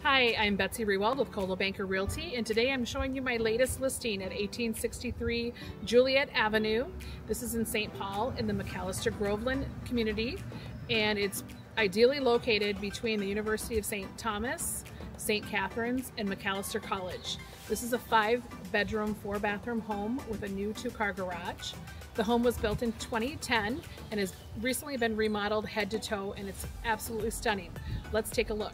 Hi, I'm Betsy Rewald with Coldwell Banker Realty, and today I'm showing you my latest listing at 1863 Juliet Avenue. This is in St. Paul in the McAllister Groveland community, and it's ideally located between the University of St. Thomas, St. Catherine's, and McAllister College. This is a 5-bedroom, 4-bathroom home with a new 2-car garage. The home was built in 2010 and has recently been remodeled head to toe, and it's absolutely stunning. Let's take a look.